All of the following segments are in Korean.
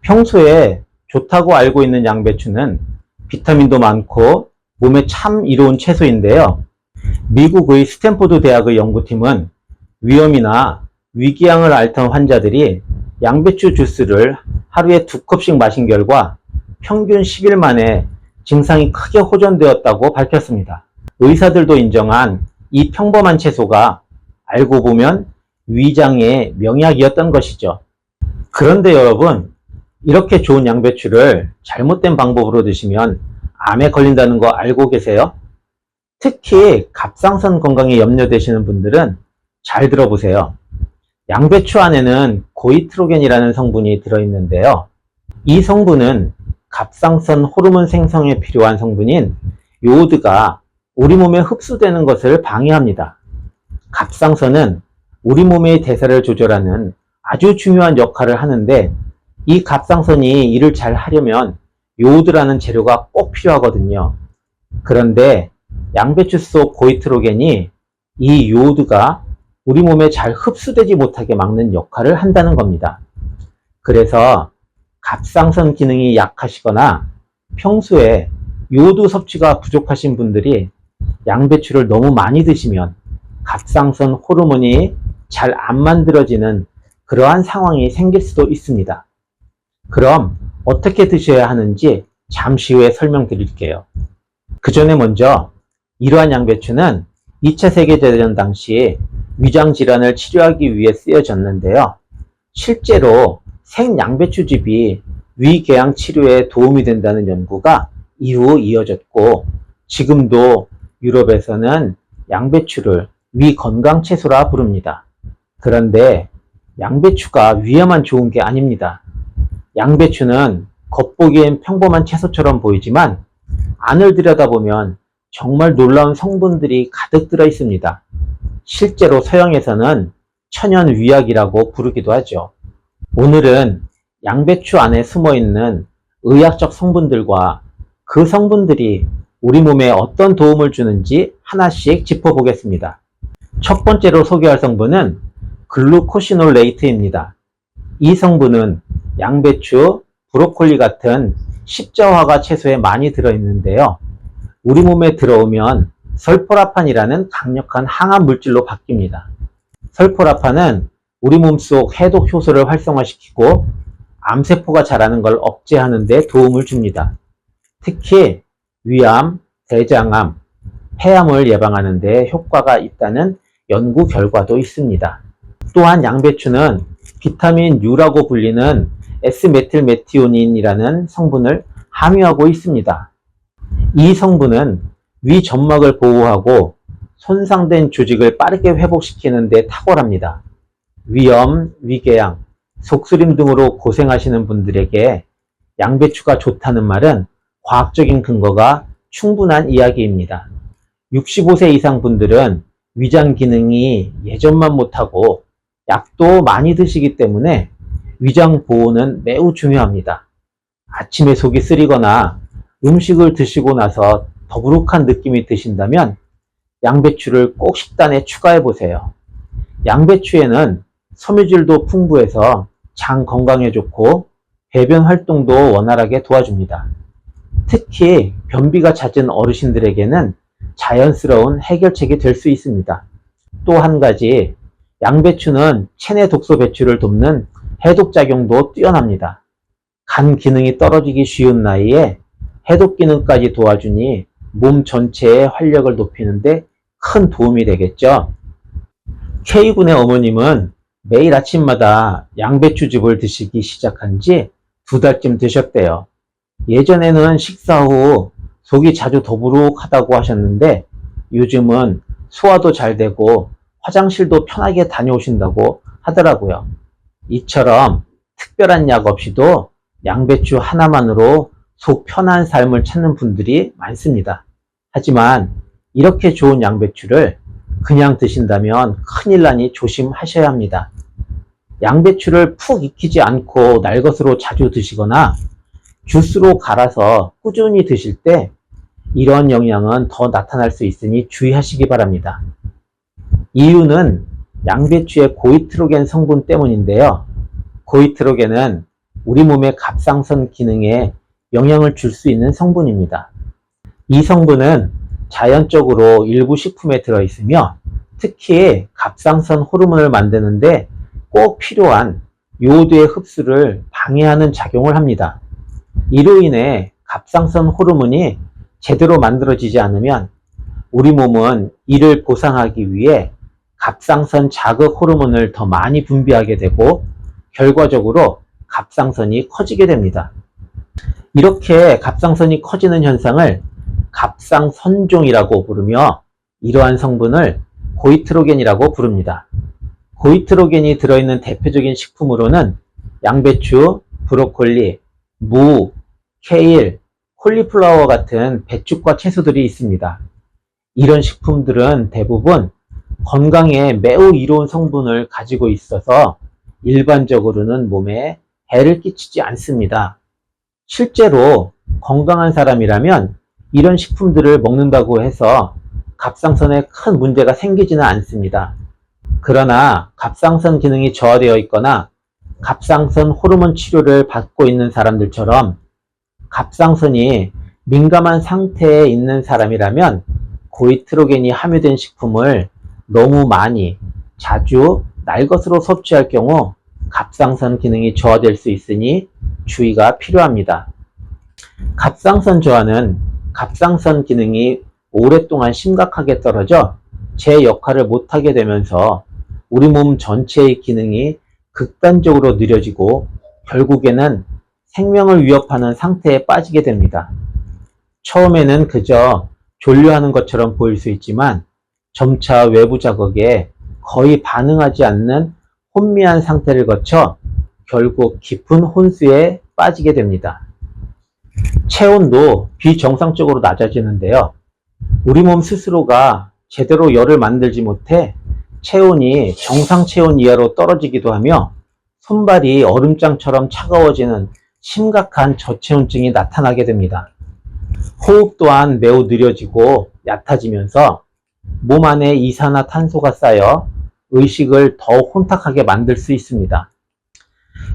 평소에 좋다고 알고 있는 양배추는 비타민도 많고 몸에 참 이로운 채소인데요. 미국의 스탠포드 대학의 연구팀은 위염이나 위궤양을 앓던 환자들이 양배추 주스를 하루에 2컵씩 마신 결과 평균 10일 만에 증상이 크게 호전되었다고 밝혔습니다. 의사들도 인정한 이 평범한 채소가 알고 보면 위장의 명약이었던 것이죠. 그런데 여러분, 이렇게 좋은 양배추를 잘못된 방법으로 드시면 암에 걸린다는 거 알고 계세요? 특히 갑상선 건강에 염려되시는 분들은 잘 들어보세요. 양배추 안에는 고이트로겐이라는 성분이 들어있는데요. 이 성분은 갑상선 호르몬 생성에 필요한 성분인 요오드가 우리 몸에 흡수되는 것을 방해합니다. 갑상선은 우리 몸의 대사를 조절하는 아주 중요한 역할을 하는데, 이 갑상선이 일을 잘 하려면 요오드라는 재료가 꼭 필요하거든요. 그런데 양배추 속 고이트로겐이 이 요오드가 우리 몸에 잘 흡수되지 못하게 막는 역할을 한다는 겁니다. 그래서 갑상선 기능이 약하시거나 평소에 요오드 섭취가 부족하신 분들이 양배추를 너무 많이 드시면 갑상선 호르몬이 잘 안 만들어지는 그러한 상황이 생길 수도 있습니다. 그럼 어떻게 드셔야 하는지 잠시 후에 설명드릴게요. 그 전에 먼저 이러한 양배추는 2차 세계대전 당시 위장 질환을 치료하기 위해 쓰여졌는데요. 실제로 생양배추즙이 위궤양 치료에 도움이 된다는 연구가 이후 이어졌고, 지금도 유럽에서는 양배추를 위건강채소라 부릅니다. 그런데 양배추가 위에만 좋은 게 아닙니다. 양배추는 겉보기엔 평범한 채소처럼 보이지만 안을 들여다보면 정말 놀라운 성분들이 가득 들어 있습니다. 실제로 서양에서는 천연 위약이라고 부르기도 하죠. 오늘은 양배추 안에 숨어 있는 의학적 성분들과 그 성분들이 우리 몸에 어떤 도움을 주는지 하나씩 짚어보겠습니다. 첫 번째로 소개할 성분은 글루코시놀레이트입니다. 이 성분은 양배추, 브로콜리 같은 십자화가 채소에 많이 들어있는데요. 우리 몸에 들어오면 설포라판이라는 강력한 항암 물질로 바뀝니다. 설포라판은 우리 몸속 해독 효소를 활성화시키고 암세포가 자라는 걸 억제하는 데 도움을 줍니다. 특히 위암, 대장암, 폐암을 예방하는 데 효과가 있다는 연구 결과도 있습니다. 또한 양배추는 비타민 U라고 불리는 S메틸메티오닌이라는 성분을 함유하고 있습니다. 이 성분은 위 점막을 보호하고 손상된 조직을 빠르게 회복시키는 데 탁월합니다. 위염, 위궤양, 속쓰림 등으로 고생하시는 분들에게 양배추가 좋다는 말은 과학적인 근거가 충분한 이야기입니다. 65세 이상 분들은 위장 기능이 예전만 못하고 약도 많이 드시기 때문에 위장 보호는 매우 중요합니다. 아침에 속이 쓰리거나 음식을 드시고 나서 더부룩한 느낌이 드신다면 양배추를 꼭 식단에 추가해 보세요. 양배추에는 섬유질도 풍부해서 장 건강에 좋고 배변 활동도 원활하게 도와줍니다. 특히 변비가 잦은 어르신들에게는 자연스러운 해결책이 될 수 있습니다. 또 한 가지, 양배추는 체내 독소 배출을 돕는 해독작용도 뛰어납니다. 간 기능이 떨어지기 쉬운 나이에 해독 기능까지 도와주니 몸 전체의 활력을 높이는데 큰 도움이 되겠죠. K군의 어머님은 매일 아침마다 양배추즙을 드시기 시작한 지 2달쯤 되셨대요. 예전에는 식사 후 속이 자주 더부룩하다고 하셨는데 요즘은 소화도 잘 되고 화장실도 편하게 다녀오신다고 하더라고요. 이처럼 특별한 약 없이도 양배추 하나만으로 속 편한 삶을 찾는 분들이 많습니다. 하지만 이렇게 좋은 양배추를 그냥 드신다면 큰일 나니 조심하셔야 합니다. 양배추를 푹 익히지 않고 날것으로 자주 드시거나 주스로 갈아서 꾸준히 드실 때 이런 영향은 더 나타날 수 있으니 주의하시기 바랍니다. 이유는 양배추의 고이트로겐 성분 때문인데요. 고이트로겐은 우리 몸의 갑상선 기능에 영향을 줄 수 있는 성분입니다. 이 성분은 자연적으로 일부 식품에 들어있으며 특히 갑상선 호르몬을 만드는데 꼭 필요한 요오드의 흡수를 방해하는 작용을 합니다. 이로 인해 갑상선 호르몬이 제대로 만들어지지 않으면 우리 몸은 이를 보상하기 위해 갑상선 자극 호르몬을 더 많이 분비하게 되고 결과적으로 갑상선이 커지게 됩니다. 이렇게 갑상선이 커지는 현상을 갑상선종이라고 부르며 이러한 성분을 고이트로겐이라고 부릅니다. 고이트로겐이 들어있는 대표적인 식품으로는 양배추, 브로콜리, 무, 케일, 콜리플라워 같은 배축과 채소들이 있습니다. 이런 식품들은 대부분 건강에 매우 이로운 성분을 가지고 있어서 일반적으로는 몸에 해를 끼치지 않습니다. 실제로 건강한 사람이라면 이런 식품들을 먹는다고 해서 갑상선에 큰 문제가 생기지는 않습니다. 그러나 갑상선 기능이 저하되어 있거나 갑상선 호르몬 치료를 받고 있는 사람들처럼 갑상선이 민감한 상태에 있는 사람이라면 고이트로겐이 함유된 식품을 너무 많이, 자주, 날것으로 섭취할 경우 갑상선 기능이 저하될 수 있으니 주의가 필요합니다. 갑상선 저하는 갑상선 기능이 오랫동안 심각하게 떨어져 제 역할을 못하게 되면서 우리 몸 전체의 기능이 극단적으로 느려지고 결국에는 생명을 위협하는 상태에 빠지게 됩니다. 처음에는 그저 졸려하는 것처럼 보일 수 있지만 점차 외부 자극에 거의 반응하지 않는 혼미한 상태를 거쳐 결국 깊은 혼수에 빠지게 됩니다. 체온도 비정상적으로 낮아지는데요. 우리 몸 스스로가 제대로 열을 만들지 못해 체온이 정상 체온 이하로 떨어지기도 하며 손발이 얼음장처럼 차가워지는 심각한 저체온증이 나타나게 됩니다. 호흡 또한 매우 느려지고 얕아지면서 몸 안에 이산화탄소가 쌓여 의식을 더 혼탁하게 만들 수 있습니다.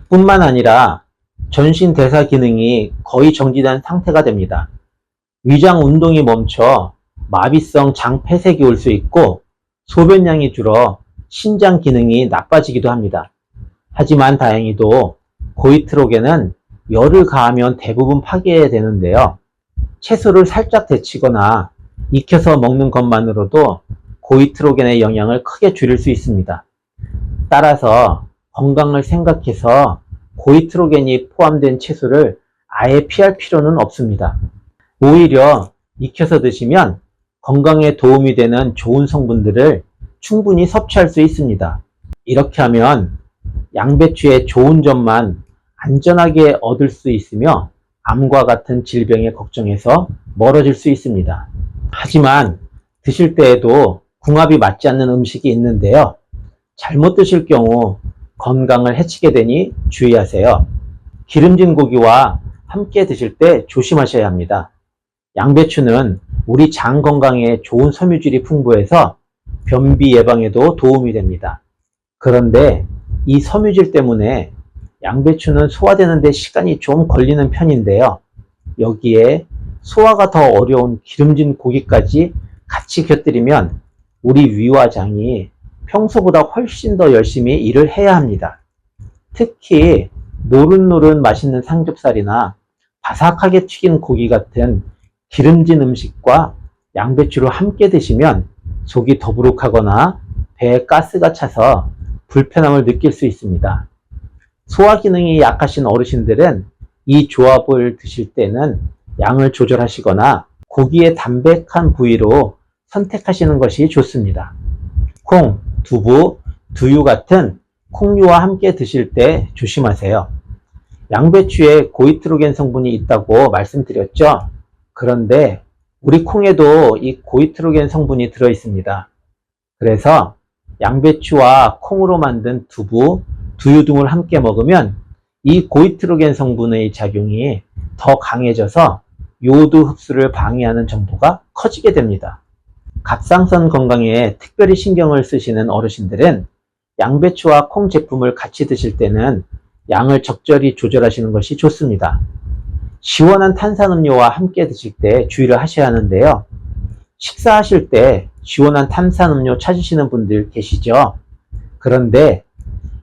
뿐만 아니라 전신 대사 기능이 거의 정지된 상태가 됩니다. 위장 운동이 멈춰 마비성 장 폐색이 올 수 있고 소변량이 줄어 신장 기능이 나빠지기도 합니다. 하지만 다행히도 고이트로겐은 열을 가하면 대부분 파괴되는데요. 채소를 살짝 데치거나 익혀서 먹는 것만으로도 고이트로겐의 영향을 크게 줄일 수 있습니다. 따라서 건강을 생각해서 고이트로겐이 포함된 채소를 아예 피할 필요는 없습니다. 오히려 익혀서 드시면 건강에 도움이 되는 좋은 성분들을 충분히 섭취할 수 있습니다. 이렇게 하면 양배추의 좋은 점만 안전하게 얻을 수 있으며 암과 같은 질병에 걱정해서 멀어질 수 있습니다. 하지만 드실 때에도 궁합이 맞지 않는 음식이 있는데요. 잘못 드실 경우 건강을 해치게 되니 주의하세요. 기름진 고기와 함께 드실 때 조심하셔야 합니다. 양배추는 우리 장 건강에 좋은 섬유질이 풍부해서 변비 예방에도 도움이 됩니다. 그런데 이 섬유질 때문에 양배추는 소화되는 데 시간이 좀 걸리는 편인데요. 여기에 소화가 더 어려운 기름진 고기까지 같이 곁들이면 우리 위와 장이 평소보다 훨씬 더 열심히 일을 해야 합니다. 특히 노릇노릇 맛있는 삼겹살이나 바삭하게 튀긴 고기 같은 기름진 음식과 양배추를 함께 드시면 속이 더부룩하거나 배에 가스가 차서 불편함을 느낄 수 있습니다. 소화 기능이 약하신 어르신들은 이 조합을 드실 때는 양을 조절하시거나 고기의 담백한 부위로 선택하시는 것이 좋습니다. 콩, 두부, 두유 같은 콩류와 함께 드실 때 조심하세요. 양배추에 고이트로겐 성분이 있다고 말씀드렸죠? 그런데 우리 콩에도 이 고이트로겐 성분이 들어 있습니다. 그래서 양배추와 콩으로 만든 두부, 두유 등을 함께 먹으면 이 고이트로겐 성분의 작용이 더 강해져서 요오드 흡수를 방해하는 정도가 커지게 됩니다. 갑상선 건강에 특별히 신경을 쓰시는 어르신들은 양배추와 콩 제품을 같이 드실 때는 양을 적절히 조절하시는 것이 좋습니다. 시원한 탄산음료와 함께 드실 때 주의를 하셔야 하는데요. 식사하실 때 시원한 탄산음료 찾으시는 분들 계시죠? 그런데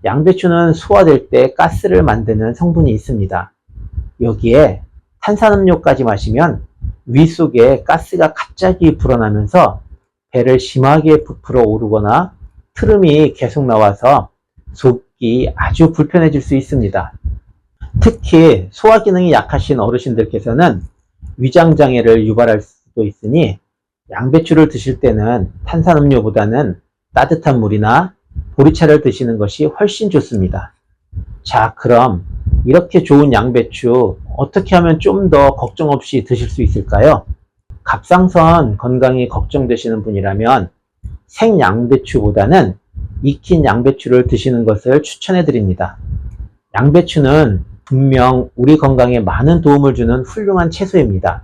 양배추는 소화될 때 가스를 만드는 성분이 있습니다. 여기에 탄산음료까지 마시면 위 속에 가스가 갑자기 불어나면서 배를 심하게 부풀어 오르거나 트름이 계속 나와서 속이 아주 불편해질 수 있습니다. 특히 소화 기능이 약하신 어르신들께서는 위장장애를 유발할 수도 있으니 양배추를 드실 때는 탄산음료보다는 따뜻한 물이나 보리차를 드시는 것이 훨씬 좋습니다. 자, 그럼 이렇게 좋은 양배추 어떻게 하면 좀 더 걱정 없이 드실 수 있을까요? 갑상선 건강이 걱정되시는 분이라면 생양배추보다는 익힌 양배추를 드시는 것을 추천해 드립니다. 양배추는 분명 우리 건강에 많은 도움을 주는 훌륭한 채소입니다.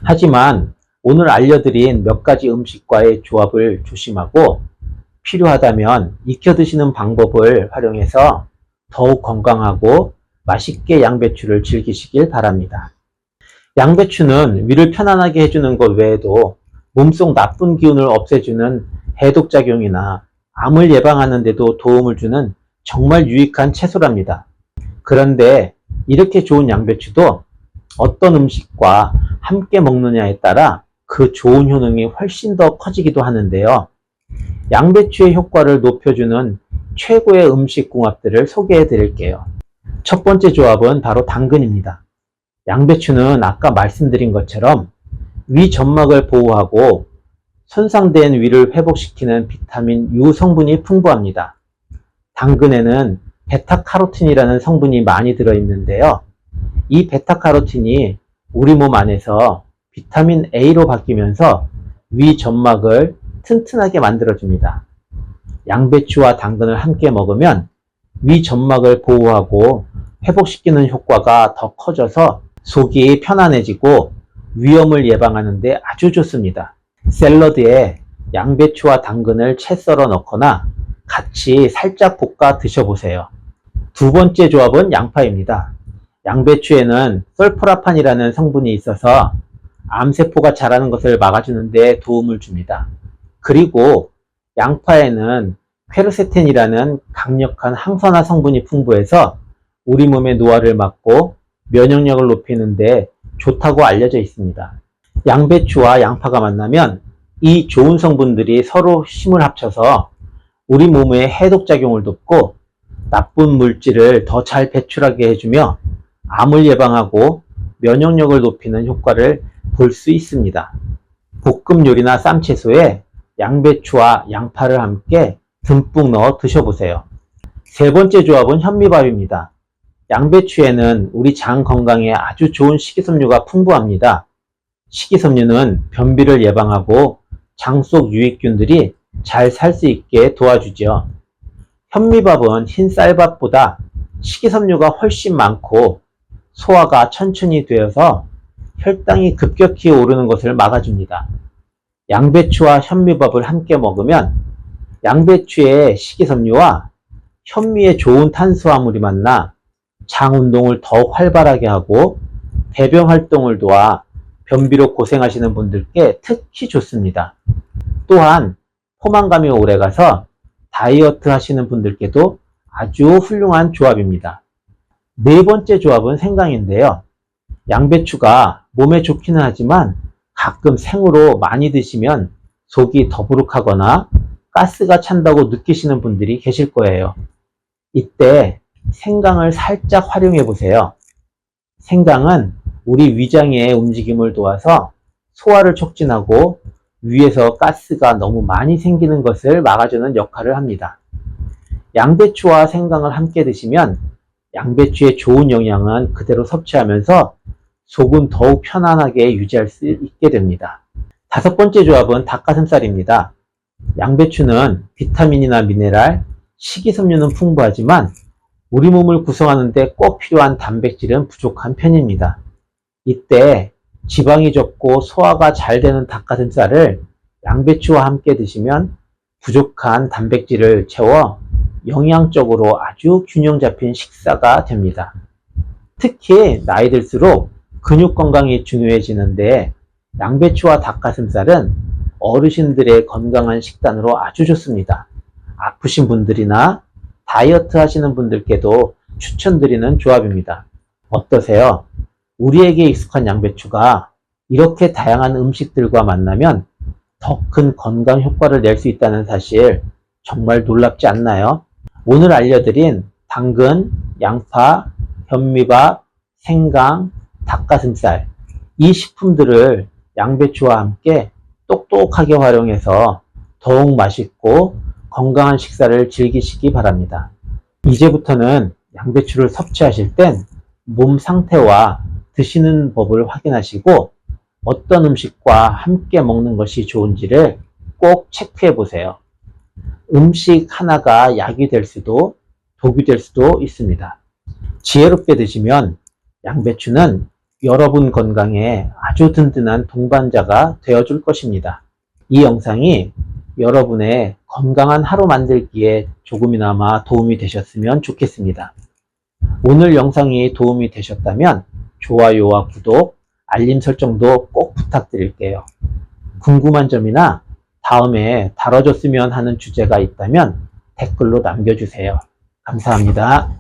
하지만 오늘 알려드린 몇 가지 음식과의 조합을 조심하고 필요하다면 익혀 드시는 방법을 활용해서 더욱 건강하고 맛있게 양배추를 즐기시길 바랍니다. 양배추는 위를 편안하게 해주는 것 외에도 몸속 나쁜 기운을 없애주는 해독작용이나 암을 예방하는 데도 도움을 주는 정말 유익한 채소랍니다. 그런데 이렇게 좋은 양배추도 어떤 음식과 함께 먹느냐에 따라 그 좋은 효능이 훨씬 더 커지기도 하는데요. 양배추의 효과를 높여주는 최고의 음식 궁합들을 소개해 드릴게요. 첫 번째 조합은 바로 당근입니다. 양배추는 아까 말씀드린 것처럼 위 점막을 보호하고 손상된 위를 회복시키는 비타민 U 성분이 풍부합니다. 당근에는 베타카로틴이라는 성분이 많이 들어있는데요. 이 베타카로틴이 우리 몸 안에서 비타민 A로 바뀌면서 위 점막을 튼튼하게 만들어줍니다. 양배추와 당근을 함께 먹으면 위 점막을 보호하고 회복시키는 효과가 더 커져서 속이 편안해지고 위염을 예방하는 데 아주 좋습니다. 샐러드에 양배추와 당근을 채 썰어 넣거나 같이 살짝 볶아 드셔보세요. 두 번째 조합은 양파입니다. 양배추에는 설포라판이라는 성분이 있어서 암세포가 자라는 것을 막아주는 데 도움을 줍니다. 그리고 양파에는 퀘르세틴이라는 강력한 항산화 성분이 풍부해서 우리 몸의 노화를 막고 면역력을 높이는 데 좋다고 알려져 있습니다. 양배추와 양파가 만나면 이 좋은 성분들이 서로 힘을 합쳐서 우리 몸의 해독작용을 돕고 나쁜 물질을 더 잘 배출하게 해주며 암을 예방하고 면역력을 높이는 효과를 볼 수 있습니다. 볶음 요리나 쌈채소에 양배추와 양파를 함께 듬뿍 넣어 드셔보세요. 세 번째 조합은 현미밥입니다. 양배추에는 우리 장 건강에 아주 좋은 식이섬유가 풍부합니다. 식이섬유는 변비를 예방하고 장 속 유익균들이 잘 살 수 있게 도와주죠. 현미밥은 흰 쌀밥보다 식이섬유가 훨씬 많고 소화가 천천히 되어서 혈당이 급격히 오르는 것을 막아줍니다. 양배추와 현미밥을 함께 먹으면 양배추의 식이섬유와 현미의 좋은 탄수화물이 만나 장 운동을 더 활발하게 하고 배변 활동을 도와 변비로 고생하시는 분들께 특히 좋습니다. 또한 포만감이 오래가서 다이어트 하시는 분들께도 아주 훌륭한 조합입니다. 네 번째 조합은 생강인데요. 양배추가 몸에 좋기는 하지만 가끔 생으로 많이 드시면 속이 더부룩하거나 가스가 찬다고 느끼시는 분들이 계실 거예요. 이때 생강을 살짝 활용해 보세요. 생강은 우리 위장의 움직임을 도와서 소화를 촉진하고 위에서 가스가 너무 많이 생기는 것을 막아주는 역할을 합니다. 양배추와 생강을 함께 드시면 양배추의 좋은 영양은 그대로 섭취하면서 속은 더욱 편안하게 유지할 수 있게 됩니다. 다섯 번째 조합은 닭가슴살입니다. 양배추는 비타민이나 미네랄, 식이섬유는 풍부하지만 우리 몸을 구성하는 데 꼭 필요한 단백질은 부족한 편입니다. 이때 지방이 적고 소화가 잘 되는 닭가슴살을 양배추와 함께 드시면 부족한 단백질을 채워 영양적으로 아주 균형 잡힌 식사가 됩니다. 특히 나이 들수록 근육 건강이 중요해지는데 양배추와 닭가슴살은 어르신들의 건강한 식단으로 아주 좋습니다. 아프신 분들이나 다이어트 하시는 분들께도 추천드리는 조합입니다. 어떠세요? 우리에게 익숙한 양배추가 이렇게 다양한 음식들과 만나면 더 큰 건강 효과를 낼 수 있다는 사실 정말 놀랍지 않나요? 오늘 알려드린 당근, 양파, 현미밥, 생강, 닭가슴살 이 식품들을 양배추와 함께 똑똑하게 활용해서 더욱 맛있고 건강한 식사를 즐기시기 바랍니다. 이제부터는 양배추를 섭취하실 땐 몸 상태와 드시는 법을 확인하시고 어떤 음식과 함께 먹는 것이 좋은지를 꼭 체크해 보세요. 음식 하나가 약이 될 수도 독이 될 수도 있습니다. 지혜롭게 드시면 양배추는 여러분 건강에 아주 든든한 동반자가 되어줄 것입니다. 이 영상이 여러분의 건강한 하루 만들기에 조금이나마 도움이 되셨으면 좋겠습니다. 오늘 영상이 도움이 되셨다면 좋아요와 구독, 알림 설정도 꼭 부탁드릴게요. 궁금한 점이나 다음에 다뤄줬으면 하는 주제가 있다면 댓글로 남겨주세요. 감사합니다.